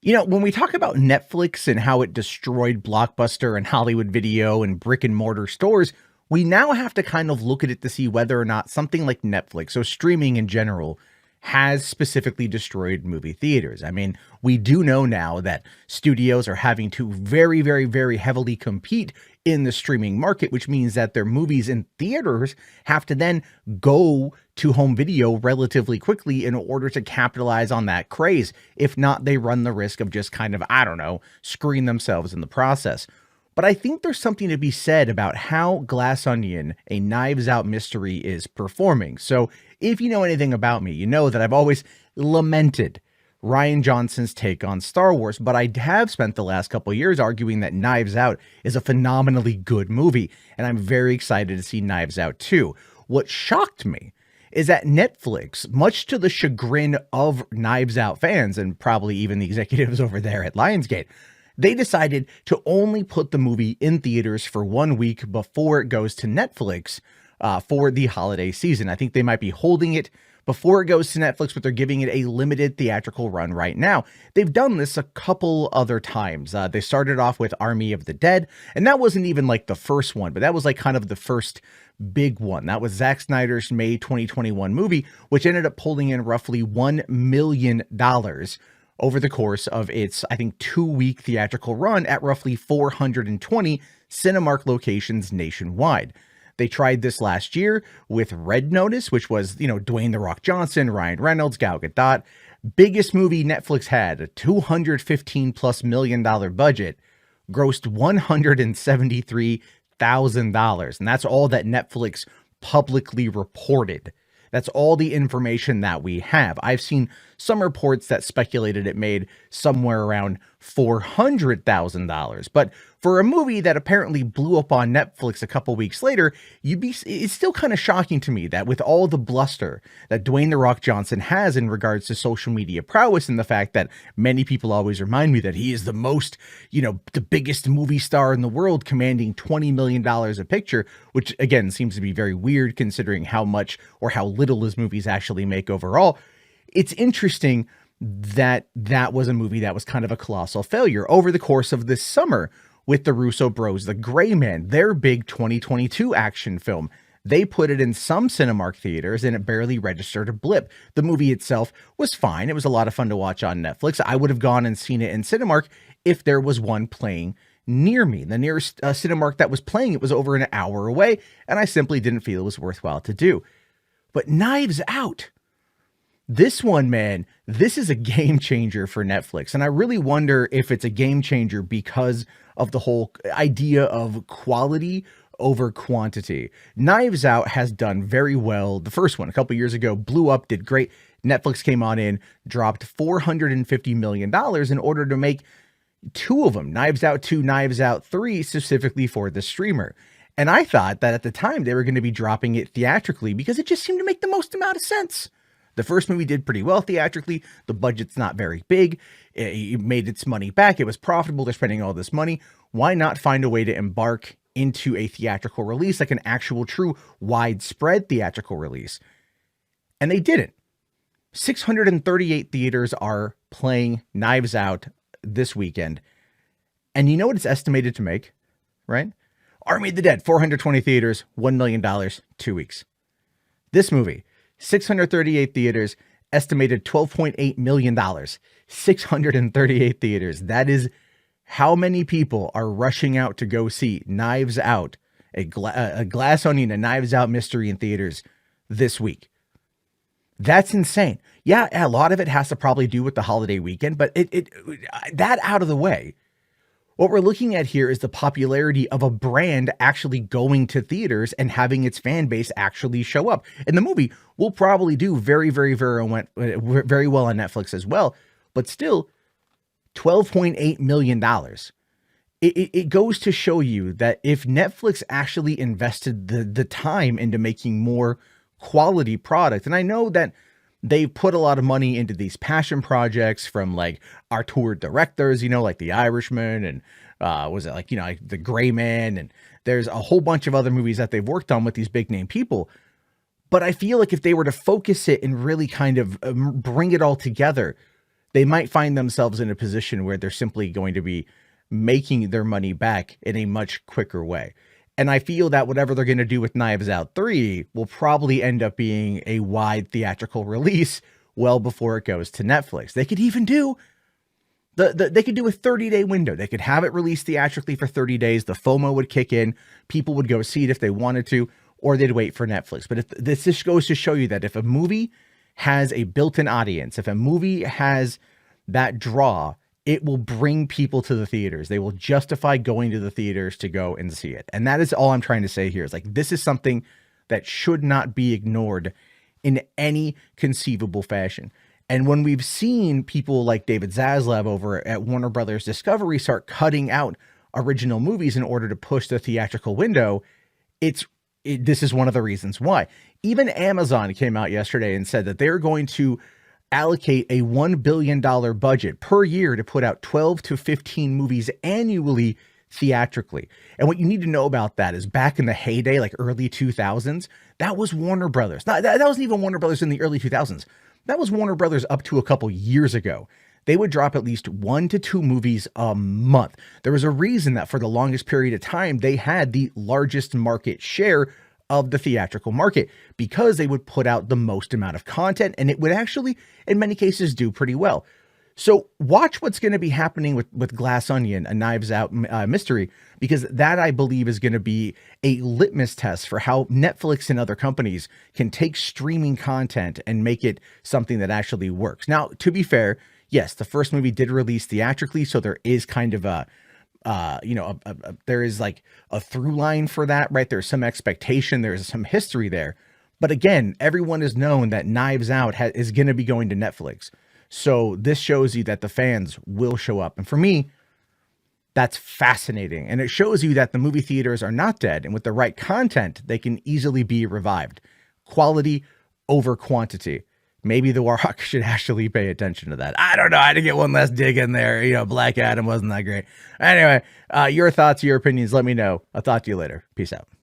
When we talk about Netflix and how it destroyed Blockbuster and Hollywood Video and brick and mortar stores, we now have to kind of look at it to see whether or not something like Netflix, or streaming in general, has specifically destroyed movie theaters. I mean, we do know now that studios are having to very, very, very heavily compete in the streaming market, which means that their movies in theaters have to then go to home video relatively quickly in order to capitalize on that craze. If not, they run the risk of just kind of, I don't know, screwing themselves in the process. But I think there's something to be said about how Glass Onion, a Knives Out mystery, is performing. So if you know anything about me, you know that I've always lamented Rian Johnson's take on Star Wars, but I have spent the last couple of years arguing that Knives Out is a phenomenally good movie, and I'm very excited to see Knives Out 2. What shocked me is that Netflix, much to the chagrin of Knives Out fans and probably even the executives over there at Lionsgate, they decided to only put the movie in theaters for 1 week before it goes to Netflix for the holiday season. I think they might be holding it before it goes to Netflix, but they're giving it a limited theatrical run right now. They've done this a couple other times. They started off with Army of the Dead, and that wasn't even like the first one, but that was like kind of the first big one. That was Zack Snyder's May 2021 movie, which ended up pulling in roughly $1 million over the course of its, I think, 2-week theatrical run at roughly 420 Cinemark locations nationwide. They tried this last year with Red Notice, which was, Dwayne "The Rock" Johnson, Ryan Reynolds, Gal Gadot. Biggest movie Netflix had, a $215+ million budget, grossed $173,000. And that's all that Netflix publicly reported. That's all the information that we have. I've seen some reports that speculated it made somewhere around $400,000. But for a movie that apparently blew up on Netflix a couple weeks later, it's still kind of shocking to me that with all the bluster that Dwayne "The Rock" Johnson has in regards to social media prowess, and the fact that many people always remind me that he is the most, the biggest movie star in the world, commanding $20 million a picture, which again seems to be very weird considering how much or how little his movies actually make overall. It's interesting that that was a movie that was kind of a colossal failure. Over the course of this summer with the Russo bros, The Gray Man, their big 2022 action film, they put it in some Cinemark theaters and it barely registered a blip. The movie itself was fine. It was a lot of fun to watch on Netflix. I would have gone and seen it in Cinemark if there was one playing near me. The nearest Cinemark that was playing it was over an hour away, and I simply didn't feel it was worthwhile to do. But Knives Out, this one, man, this is a game changer for Netflix. And I really wonder if it's a game changer because of the whole idea of quality over quantity. Knives Out has done very well. The first one a couple years ago blew up, did great. Netflix came on in, dropped $450 million in order to make two of them, Knives Out 2, Knives Out 3, specifically for the streamer. And I thought that at the time they were going to be dropping it theatrically because it just seemed to make the most amount of sense. The first movie did pretty well theatrically. The budget's not very big. It made its money back. It was profitable. They're spending all this money. Why not find a way to embark into a theatrical release, like an actual true widespread theatrical release? And they didn't. 638 theaters are playing Knives Out this weekend. And you know what it's estimated to make, right? Army of the Dead, 420 theaters, $1 million, 2 weeks. This movie, 638 theaters, estimated $12.8 million, 638 theaters. That is how many people are rushing out to go see Knives Out, a Glass Onion, a Knives Out mystery in theaters this week. That's insane. Yeah, a lot of it has to probably do with the holiday weekend, but that out of the way, what we're looking at here is the popularity of a brand actually going to theaters and having its fan base actually show up. And the movie will probably do very, very, very well on Netflix as well. But still, $12.8 million. It goes to show you that if Netflix actually invested the time into making more quality product, and I know that they put a lot of money into these passion projects from like auteur directors, like The Irishman and like The Gray Man, and there's a whole bunch of other movies that they've worked on with these big name people. But I feel like if they were to focus it and really kind of bring it all together, they might find themselves in a position where they're simply going to be making their money back in a much quicker way. And I feel that whatever they're going to do with Knives Out 3 will probably end up being a wide theatrical release well before it goes to Netflix. They could even do they could do a 30-day window. They could have it released theatrically for 30 days. The FOMO would kick in. People would go see it if they wanted to, or they'd wait for Netflix. But if this just goes to show you that if a movie has a built-in audience, if a movie has that draw, it will bring people to the theaters. They will justify going to the theaters to go and see it. And that is all I'm trying to say here is like, this is something that should not be ignored in any conceivable fashion. And when we've seen people like David Zaslav over at Warner Brothers Discovery start cutting out original movies in order to push the theatrical window, this is one of the reasons why. Even Amazon came out yesterday and said that they're going to allocate a $1 billion budget per year to put out 12 to 15 movies annually theatrically. And what you need to know about that is back in the heyday, like early 2000s, that was Warner Brothers. That wasn't even Warner Brothers in the early 2000s. That was Warner Brothers up to a couple years ago. They would drop at least 1 to 2 movies a month. There was a reason that for the longest period of time, they had the largest market share of the theatrical market because they would put out the most amount of content, and it would actually, in many cases, do pretty well. So watch what's going to be happening with Glass Onion, a Knives Out mystery, because that, I believe, is going to be a litmus test for how Netflix and other companies can take streaming content and make it something that actually works. Now, to be fair, yes, the first movie did release theatrically, so there is kind of there is like a through line for that, right? There's some expectation, there's some history there. But again, everyone has known that Knives Out is going to be going to Netflix. So this shows you that the fans will show up. And for me, that's fascinating. And it shows you that the movie theaters are not dead. And with the right content, they can easily be revived. Quality over quantity. Maybe The Rock should actually pay attention to that. I don't know. I had to get one less dig in there. Black Adam wasn't that great. Anyway, your thoughts, your opinions, let me know. I'll talk to you later. Peace out.